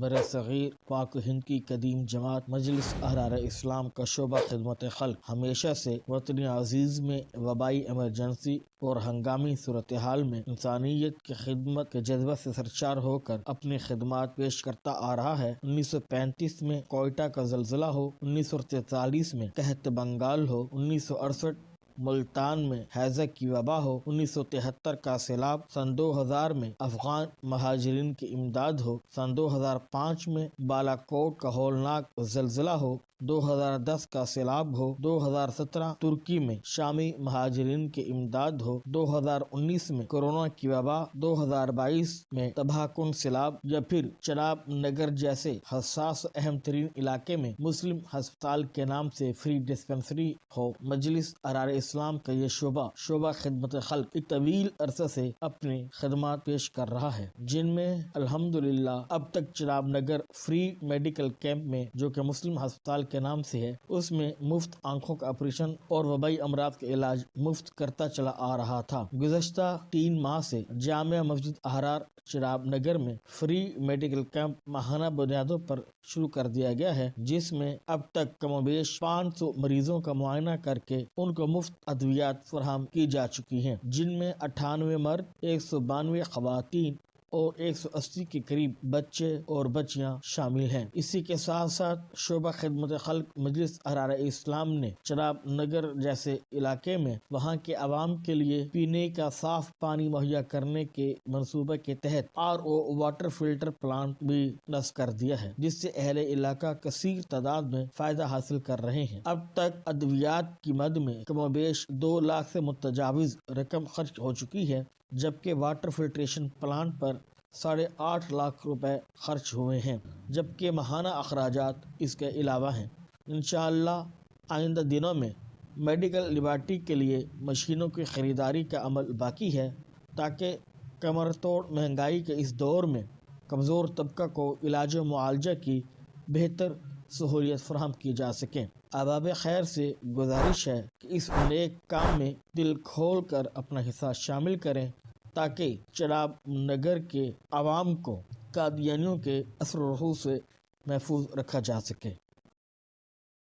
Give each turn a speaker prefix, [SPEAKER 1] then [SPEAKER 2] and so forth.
[SPEAKER 1] برصغیر پاک و ہند کی قدیم جماعت مجلس احرار اسلام کا شعبہ خدمت خلق ہمیشہ سے وطن عزیز میں وبائی ایمرجنسی اور ہنگامی صورتحال میں انسانیت کی خدمت کے جذبہ سے سرشار ہو کر اپنی خدمات پیش کرتا آ رہا ہے۔ 1935 میں کوئٹہ کا زلزلہ ہو، 1943 میں قحط بنگال ہو، 1968 ملتان میں ہیضہ کی وبا ہو، 1973 کا سیلاب، سن 2000 میں افغان مہاجرین کی امداد ہو، سن 2005 میں بالاکوٹ کا ہولناک زلزلہ ہو، 2010 کا سیلاب ہو، 2017 ترکی میں شامی مہاجرین کی امداد ہو، 2019 میں کورونا کی وبا، 2022 میں تباہ کن سیلاب یا پھر چناب نگر جیسے حساس و اہم ترین علاقے میں مسلم ہسپتال کے نام سے فری ڈسپنسری ہو، مجلس احرار اسلام کا یہ شعبہ خدمت خلق ایک طویل عرصے سے اپنی خدمات پیش کر رہا ہے، جن میں الحمدللہ اب تک Chenab Nagar free medical camp میں جو کہ مسلم ہسپتال کے نام سے ہے، اس میں مفت آنکھوں کا آپریشن اور وبائی امراض کا علاج مفت کرتا چلا آ رہا تھا۔ گزشتہ 3 ماہ سے جامعہ مسجد احرار چناب نگر میں فری میڈیکل کیمپ ماہانہ بنیادوں پر شروع کر دیا گیا ہے، جس میں اب تک کم و بیش 500 مریضوں کا معائنہ کر کے ان کو مفت ادویات فراہم کی جا چکی ہیں، جن میں 98 مرد، 192 خواتین اور 180 کے قریب بچے اور بچیاں شامل ہیں۔ اسی کے ساتھ ساتھ شعبہ خدمت خلق مجلس احرار اسلام نے چناب نگر جیسے علاقے میں وہاں کے عوام کے لیے پینے کا صاف پانی مہیا کرنے کے منصوبے کے تحت RO واٹر فلٹر پلانٹ بھی نصب کر دیا ہے، جس سے اہل علاقہ کثیر تعداد میں فائدہ حاصل کر رہے ہیں۔ اب تک ادویات کی مد میں کم و بیش 2 لاکھ سے متجاوز رقم خرچ ہو چکی ہے، جبکہ واٹر فلٹریشن پلانٹ پر 8.5 لاکھ روپے خرچ ہوئے ہیں، جبکہ ماہانہ اخراجات اس کے علاوہ ہیں۔ انشاءاللہ آئندہ دنوں میں میڈیکل لیبارٹری کے لیے مشینوں کی خریداری کا عمل باقی ہے، تاکہ کمر توڑ مہنگائی کے اس دور میں کمزور طبقہ کو علاج و معالجہ کی بہتر سہولیت فراہم کی جا سکے۔ احباب خیر سے گزارش ہے کہ اس نیک کام میں دل کھول کر اپنا حصہ شامل کریں، تاکہ چناب نگر کے عوام کو قادیانیوں کے اثر و رسوخ سے محفوظ رکھا جا سکے۔